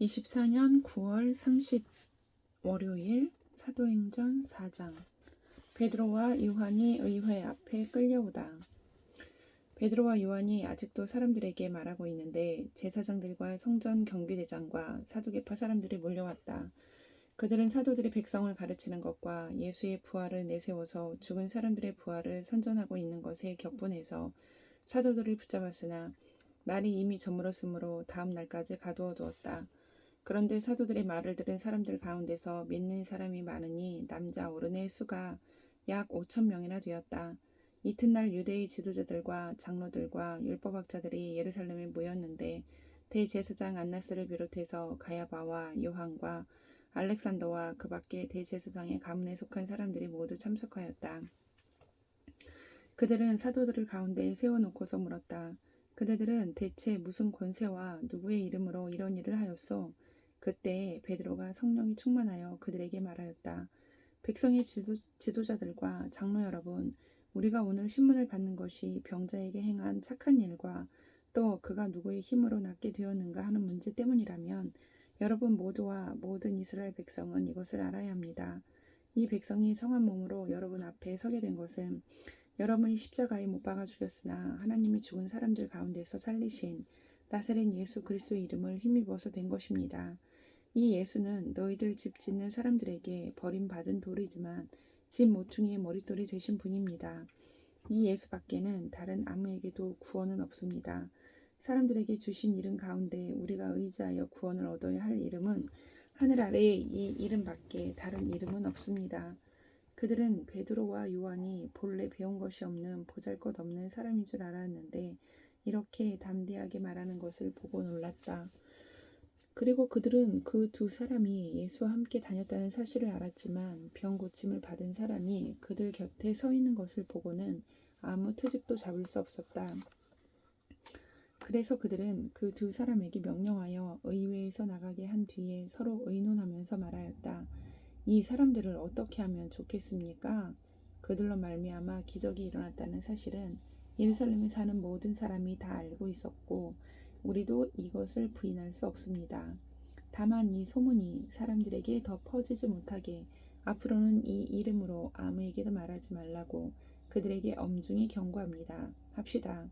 24년 9월 30 월요일 사도행전 4장. 베드로와 요한이 의회 앞에 끌려오다. 베드로와 요한이 아직도 사람들에게 말하고 있는데 제사장들과 성전 경비대장과 사두개파 사람들이 몰려왔다. 그들은 사도들이 백성을 가르치는 것과 예수의 부활을 내세워서 죽은 사람들의 부활을 선전하고 있는 것에 격분해서 사도들을 붙잡았으나 날이 이미 저물었으므로 다음 날까지 가두어 두었다. 그런데 사도들의 말을 들은 사람들 가운데서 믿는 사람이 많으니 남자 어른의 수가 약 5,000명이나 되었다. 이튿날 유대의 지도자들과 장로들과 율법학자들이 예루살렘에 모였는데 대제사장 안나스를 비롯해서 가야바와 요한과 알렉산더와 그 밖에 대제사장의 가문에 속한 사람들이 모두 참석하였다. 그들은 사도들을 가운데 세워놓고서 물었다. 그대들은 대체 무슨 권세와 누구의 이름으로 이런 일을 하였소? 그때 베드로가 성령이 충만하여 그들에게 말하였다. 백성의 지도자들과 장로 여러분, 우리가 오늘 신문을 받는 것이 병자에게 행한 착한 일과 또 그가 누구의 힘으로 낫게 되었는가 하는 문제 때문이라면 여러분 모두와 모든 이스라엘 백성은 이것을 알아야 합니다. 이 백성이 성한 몸으로 여러분 앞에 서게 된 것은 여러분이 십자가에 못 박아 죽였으나 하나님이 죽은 사람들 가운데서 살리신 나사렛 예수 그리스도의 이름을 힘입어서 된 것입니다. 이 예수는 너희들 집 짓는 사람들에게 버림받은 돌이지만 집 모퉁이의 머릿돌이 되신 분입니다. 이 예수 밖에는 다른 아무에게도 구원은 없습니다. 사람들에게 주신 이름 가운데 우리가 의지하여 구원을 얻어야 할 이름은 하늘 아래에 이 이름 밖에 다른 이름은 없습니다. 그들은 베드로와 요한이 본래 배운 것이 없는 보잘것없는 사람인 줄 알았는데 이렇게 담대하게 말하는 것을 보고 놀랐다. 그리고 그들은 그 두 사람이 예수와 함께 다녔다는 사실을 알았지만 병 고침을 받은 사람이 그들 곁에 서 있는 것을 보고는 아무 트집도 잡을 수 없었다. 그래서 그들은 그 두 사람에게 명령하여 의회에서 나가게 한 뒤에 서로 의논하면서 말하였다. 이 사람들을 어떻게 하면 좋겠습니까? 그들로 말미암아 기적이 일어났다는 사실은 예루살렘에 사는 모든 사람이 다 알고 있었고 우리도 이것을 부인할 수 없습니다. 다만 이 소문이 사람들에게 더 퍼지지 못하게 앞으로는 이 이름으로 아무에게도 말하지 말라고 그들에게 엄중히 경고합니다. 합시다.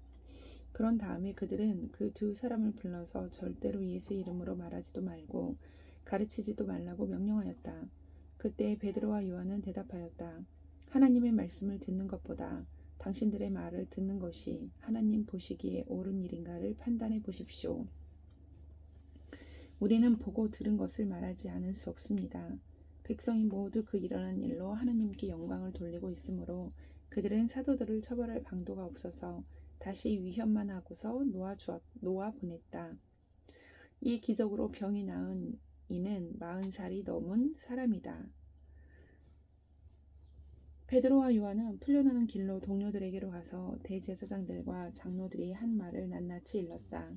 그런 다음에 그들은 그 두 사람을 불러서 절대로 예수의 이름으로 말하지도 말고 가르치지도 말라고 명령하였다. 그때 베드로와 요한은 대답하였다. 하나님의 말씀을 듣는 것보다 당신들의 말을 듣는 것이 하나님 보시기에 옳은 일인가를 판단해 보십시오. 우리는 보고 들은 것을 말하지 않을 수 없습니다. 백성이 모두 그 일어난 일로 하나님께 영광을 돌리고 있으므로 그들은 사도들을 처벌할 방도가 없어서 다시 위협만 하고서 놓아 보냈다. 이 기적으로 병이 나은 이는 40살이 넘은 사람이다. 베드로와 요한은 풀려나는 길로 동료들에게로 가서 대제사장들과 장로들이 한 말을 낱낱이 일렀다.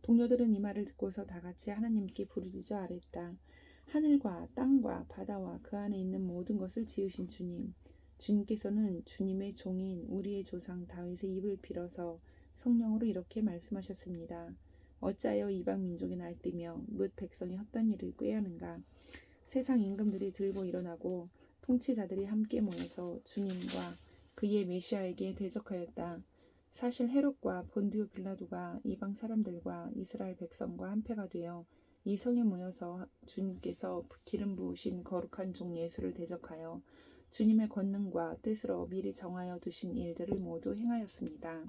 동료들은 이 말을 듣고서 다 같이 하나님께 부르짖어 아뢰었다. 하늘과 땅과 바다와 그 안에 있는 모든 것을 지으신 주님, 주님께서는 주님의 종인 우리의 조상 다윗의 입을 빌어서 성령으로 이렇게 말씀하셨습니다. 어찌하여 이방 민족이 날뛰며 뭇 백성이 헛된 일을 꾀하는가? 세상 임금들이 들고 일어나고 통치자들이 함께 모여서 주님과 그의 메시아에게 대적하였다. 사실 헤롯과 본디오 빌라도가 이방 사람들과 이스라엘 백성과 한패가 되어 이 성에 모여서 주님께서 기름 부으신 거룩한 종 예수를 대적하여 주님의 권능과 뜻으로 미리 정하여 두신 일들을 모두 행하였습니다.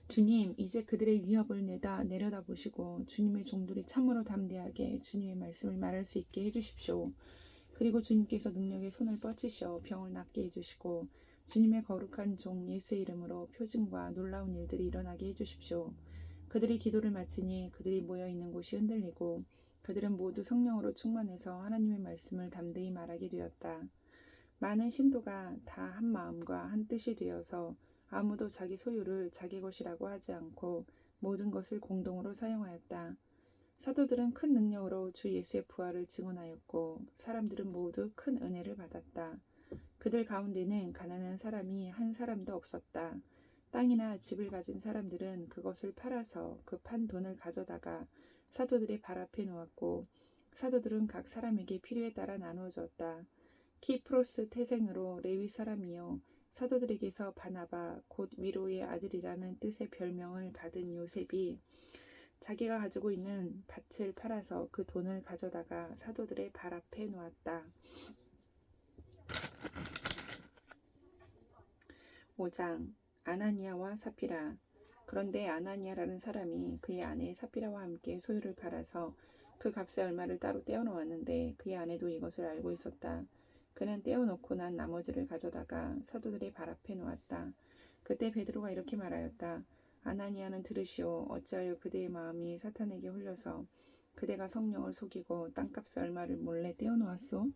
주님, 이제 그들의 위협을 내려다 보시고 주님의 종들이 참으로 담대하게 주님의 말씀을 말할 수 있게 해주십시오. 그리고 주님께서 능력의 손을 뻗치셔 병을 낫게 해주시고 주님의 거룩한 종 예수의 이름으로 표징과 놀라운 일들이 일어나게 해주십시오. 그들이 기도를 마치니 그들이 모여있는 곳이 흔들리고 그들은 모두 성령으로 충만해서 하나님의 말씀을 담대히 말하게 되었다. 많은 신도가 다 한 마음과 한 뜻이 되어서 아무도 자기 소유를 자기 것이라고 하지 않고 모든 것을 공동으로 사용하였다. 사도들은 큰 능력으로 주 예수의 부활을 증언하였고 사람들은 모두 큰 은혜를 받았다. 그들 가운데는 가난한 사람이 한 사람도 없었다. 땅이나 집을 가진 사람들은 그것을 팔아서 그 판 돈을 가져다가 사도들의 발 앞에 놓았고 사도들은 각 사람에게 필요에 따라 나누어졌다. 키프로스 태생으로 레위 사람이요 사도들에게서 바나바 곧 위로의 아들이라는 뜻의 별명을 받은 요셉이 자기가 가지고 있는 밭을 팔아서 그 돈을 가져다가 사도들의 발 앞에 놓았다. 5장 아나니아와 사피라. 그런데 아나니아라는 사람이 그의 아내 사피라와 함께 소유를 팔아서 그 값의 얼마를 따로 떼어놓았는데 그의 아내도 이것을 알고 있었다. 그는 떼어놓고 난 나머지를 가져다가 사도들의 발 앞에 놓았다. 그때 베드로가 이렇게 말하였다. 아나니아는 들으시오. 어찌하여 그대의 마음이 사탄에게 홀려서 그대가 성령을 속이고 땅값의 얼마를 몰래 떼어놓았소?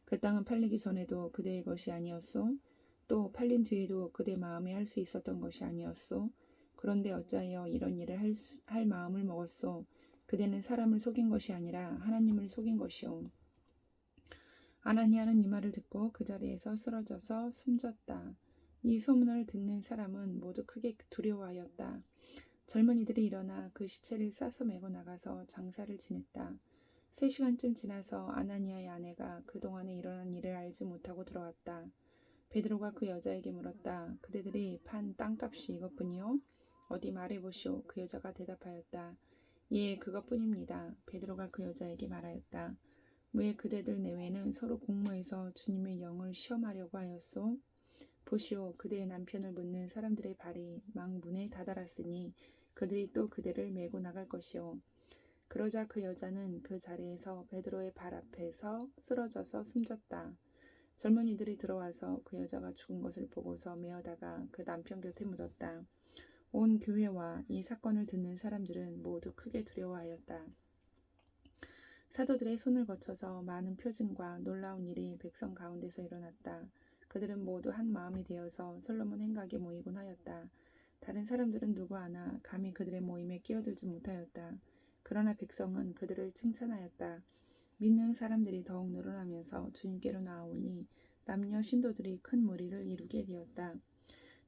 그 땅은 팔리기 전에도 그대의 것이 아니었소? 또 팔린 뒤에도 그대 마음에 할 수 있었던 것이 아니었소? 그런데 어찌하여 이런 일을 할 마음을 먹었소? 그대는 사람을 속인 것이 아니라 하나님을 속인 것이오. 아나니아는 이 말을 듣고 그 자리에서 쓰러져서 숨졌다. 이 소문을 듣는 사람은 모두 크게 두려워하였다. 젊은이들이 일어나 그 시체를 싸서 메고 나가서 장사를 지냈다. 3시간쯤 지나서 아나니아의 아내가 그동안에 일어난 일을 알지 못하고 들어왔다. 베드로가 그 여자에게 물었다. 그대들이 판 땅값이 이것뿐이요? 어디 말해보시오. 그 여자가 대답하였다. 예, 그것뿐입니다. 베드로가 그 여자에게 말하였다. 왜 그대들 내외는 서로 공모해서 주님의 영을 시험하려고 하였소? 보시오, 그대의 남편을 묻는 사람들의 발이 막 문에 다다랐으니 그들이 또 그대를 메고 나갈 것이오. 그러자 그 여자는 그 자리에서 베드로의 발 앞에서 쓰러져서 숨졌다. 젊은이들이 들어와서 그 여자가 죽은 것을 보고서 메어다가 그 남편 곁에 묻었다. 온 교회와 이 사건을 듣는 사람들은 모두 크게 두려워하였다. 사도들의 손을 거쳐서 많은 표징과 놀라운 일이 백성 가운데서 일어났다. 그들은 모두 한 마음이 되어서 솔로몬 행각에 모이곤 하였다. 다른 사람들은 누구 하나 감히 그들의 모임에 끼어들지 못하였다. 그러나 백성은 그들을 칭찬하였다. 믿는 사람들이 더욱 늘어나면서 주님께로 나아오니 남녀 신도들이 큰 무리를 이루게 되었다.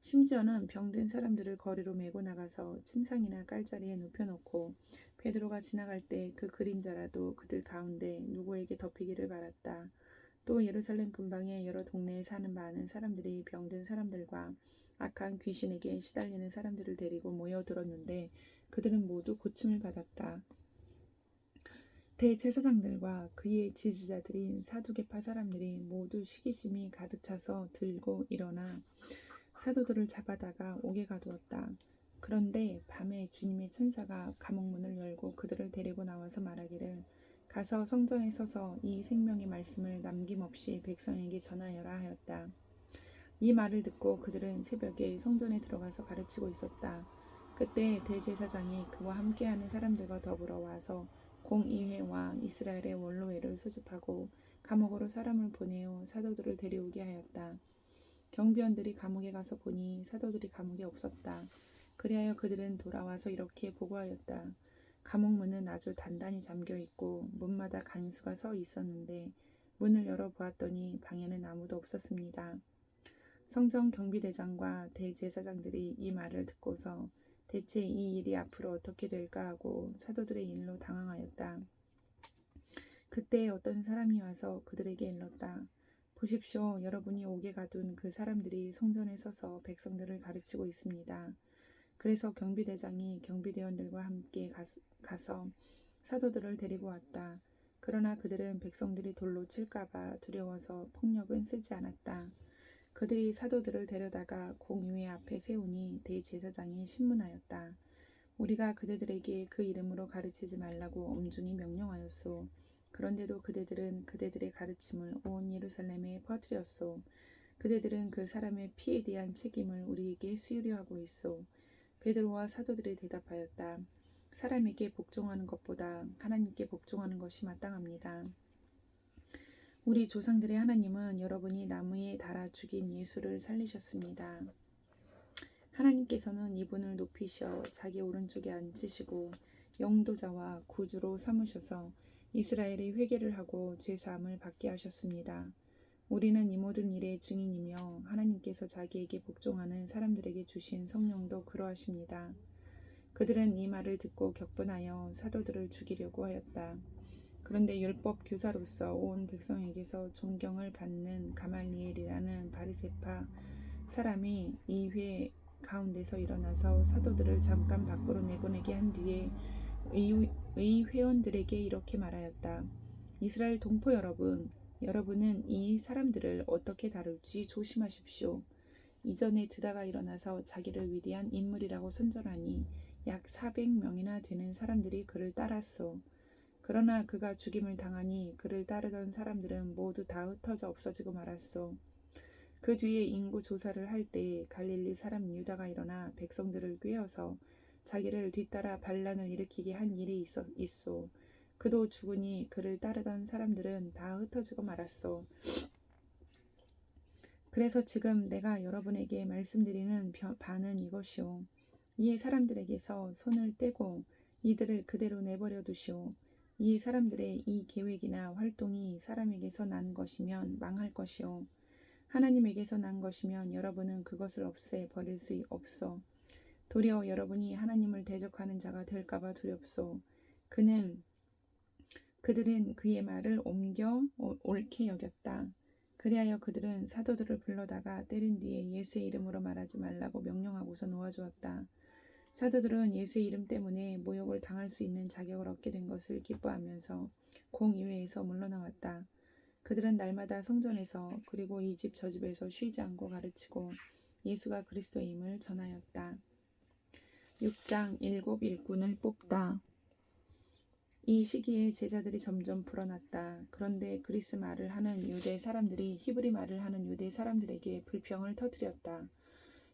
심지어는 병든 사람들을 거리로 메고 나가서 침상이나 깔자리에 눕혀놓고 베드로가 지나갈 때 그 그림자라도 그들 가운데 누구에게 덮이기를 바랐다. 또 예루살렘 근방의 여러 동네에 사는 많은 사람들이 병든 사람들과 악한 귀신에게 시달리는 사람들을 데리고 모여들었는데 그들은 모두 고침을 받았다. 대제사장들과 그의 지지자들인 사두개파 사람들이 모두 시기심이 가득 차서 들고 일어나 사도들을 잡아다가 옥에 가두었다. 그런데 밤에 주님의 천사가 감옥문을 열고 그들을 데리고 나와서 말하기를 가서 성전에 서서 이 생명의 말씀을 남김없이 백성에게 전하여라 하였다. 이 말을 듣고 그들은 새벽에 성전에 들어가서 가르치고 있었다. 그때 대제사장이 그와 함께하는 사람들과 더불어 와서 공의회와 이스라엘의 원로회를 소집하고 감옥으로 사람을 보내어 사도들을 데려오게 하였다. 경비원들이 감옥에 가서 보니 사도들이 감옥에 없었다. 그리하여 그들은 돌아와서 이렇게 보고하였다. 감옥 문은 아주 단단히 잠겨 있고 문마다 간수가 서 있었는데 문을 열어 보았더니 방에는 아무도 없었습니다. 성전 경비대장과 대제사장들이 이 말을 듣고서 대체 이 일이 앞으로 어떻게 될까 하고 사도들의 일로 당황하였다. 그때 어떤 사람이 와서 그들에게 일렀다. 보십시오. 여러분이 옥에 가둔 그 사람들이 성전에 서서 백성들을 가르치고 있습니다. 그래서 경비대장이 경비대원들과 함께 가서 사도들을 데리고 왔다. 그러나 그들은 백성들이 돌로 칠까봐 두려워서 폭력은 쓰지 않았다. 그들이 사도들을 데려다가 공의회 앞에 세우니 대제사장이 신문하였다. 우리가 그대들에게 그 이름으로 가르치지 말라고 엄중히 명령하였소. 그런데도 그대들은 그대들의 가르침을 온 예루살렘에 퍼뜨렸소. 그대들은 그 사람의 피에 대한 책임을 우리에게 수여려 하고 있소. 베드로와 사도들이 대답하였다. 사람에게 복종하는 것보다 하나님께 복종하는 것이 마땅합니다. 우리 조상들의 하나님은 여러분이 나무에 달아 죽인 예수를 살리셨습니다. 하나님께서는 이분을 높이셔 자기 오른쪽에 앉히시고 영도자와 구주로 삼으셔서 이스라엘이 회개를 하고 죄사함을 받게 하셨습니다. 우리는 이 모든 일의 증인이며 하나님께서 자기에게 복종하는 사람들에게 주신 성령도 그러하십니다. 그들은 이 말을 듣고 격분하여 사도들을 죽이려고 하였다. 그런데 율법 교사로서 온 백성에게서 존경을 받는 가말리엘이라는 바리새파 사람이 이 회 가운데서 일어나서 사도들을 잠깐 밖으로 내보내게 한 뒤에 회원들에게 이렇게 말하였다. 이스라엘 동포 여러분, 여러분은 이 사람들을 어떻게 다룰지 조심하십시오. 이전에 드다가 일어나서 자기를 위대한 인물이라고 선전하니 약 400명이나 되는 사람들이 그를 따랐소. 그러나 그가 죽임을 당하니 그를 따르던 사람들은 모두 다 흩어져 없어지고 말았소. 그 뒤에 인구 조사를 할 때 갈릴리 사람 유다가 일어나 백성들을 꾀어서 자기를 뒤따라 반란을 일으키게 한 일이 있어. 그도 죽으니 그를 따르던 사람들은 다 흩어지고 말았소. 그래서 지금 내가 여러분에게 말씀드리는 바는 이것이오. 이 사람들에게서 손을 떼고 이들을 그대로 내버려 두시오. 이 사람들의 이 계획이나 활동이 사람에게서 난 것이면 망할 것이오. 하나님에게서 난 것이면 여러분은 그것을 없애 버릴 수 없소. 도리어 여러분이 하나님을 대적하는 자가 될까봐 두렵소. 그들은 그의 말을 옮겨 옳게 여겼다. 그리하여 그들은 사도들을 불러다가 때린 뒤에 예수의 이름으로 말하지 말라고 명령하고서 놓아주었다. 사도들은 예수의 이름 때문에 모욕을 당할 수 있는 자격을 얻게 된 것을 기뻐하면서 공의회에서 물러나왔다. 그들은 날마다 성전에서 그리고 이 집 저 집에서 쉬지 않고 가르치고 예수가 그리스도임을 전하였다. 6장 일곱 일꾼을 뽑다. 이 시기에 제자들이 점점 불어났다. 그런데 그리스 말을 하는 유대 사람들이 히브리 말을 하는 유대 사람들에게 불평을 터뜨렸다.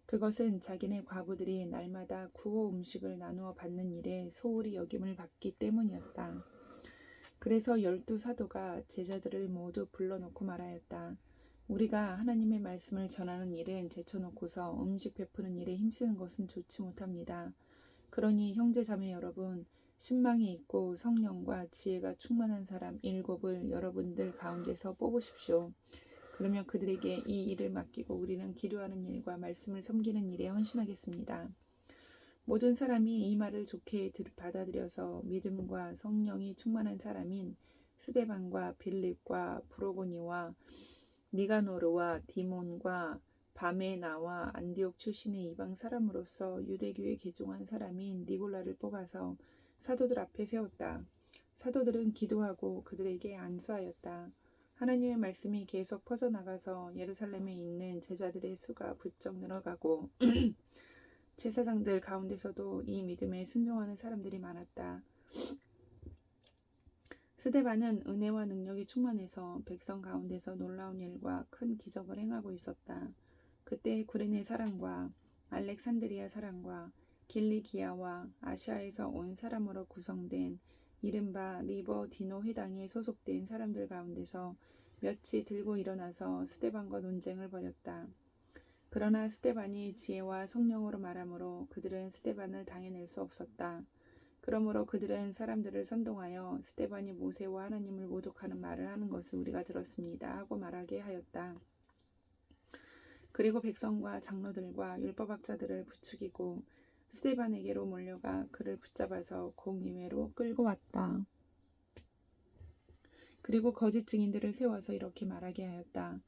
그것은 자기네 과부들이 날마다 구호 음식을 나누어 받는 일에 소홀히 여김을 받기 때문이었다. 그래서 12사도가 제자들을 모두 불러놓고 말하였다. 우리가 하나님의 말씀을 전하는 일은 제쳐놓고서 음식 베푸는 일에 힘쓰는 것은 좋지 못합니다. 그러니 형제자매 여러분, 신망이 있고 성령과 지혜가 충만한 사람 7을 여러분들 가운데서 뽑으십시오. 그러면 그들에게 이 일을 맡기고 우리는 기도하는 일과 말씀을 섬기는 일에 헌신하겠습니다. 모든 사람이 이 말을 좋게 받아들여서 믿음과 성령이 충만한 사람인 스데반과 빌립과 프로고니와 니가노르와 디몬과 바메나와 안디옥 출신의 이방 사람으로서 유대교에 개종한 사람인 니골라를 뽑아서 사도들 앞에 세웠다. 사도들은 기도하고 그들에게 안수하였다. 하나님의 말씀이 계속 퍼져나가서 예루살렘에 있는 제자들의 수가 부쩍 늘어가고 제사장들 가운데서도 이 믿음에 순종하는 사람들이 많았다. 스데반은 은혜와 능력이 충만해서 백성 가운데서 놀라운 일과 큰 기적을 행하고 있었다. 그때 구레네 사람과 알렉산드리아 사람과 길리기아와 아시아에서 온 사람으로 구성된 이른바 리버 디노 회당에 소속된 사람들 가운데서 몇이 들고 일어나서 스데반과 논쟁을 벌였다. 그러나 스데반이 지혜와 성령으로 말하므로 그들은 스데반을 당해낼 수 없었다. 그러므로 그들은 사람들을 선동하여 스데반이 모세와 하나님을 모독하는 말을 하는 것을 우리가 들었습니다 하고 말하게 하였다. 그리고 백성과 장로들과 율법학자들을 부추기고 스데반에게로 몰려가 그를 붙잡아서 공의회로 끌고 왔다. 그리고 거짓 증인들을 세워서 이렇게 말하게 하였다.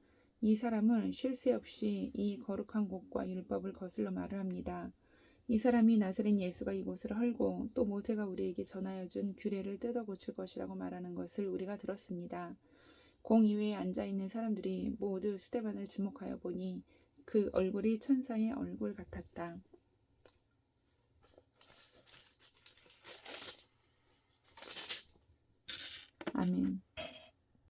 이 사람은 쉴 새 없이 이 거룩한 곳과 율법을 거슬러 말을 합니다. 이 사람이 나사렛 예수가 이곳을 헐고 또 모세가 우리에게 전하여 준 규례를 뜯어 고칠 것이라고 말하는 것을 우리가 들었습니다. 공의회에 앉아있는 사람들이 모두 스데반을 주목하여 보니 그 얼굴이 천사의 얼굴 같았다. 아멘.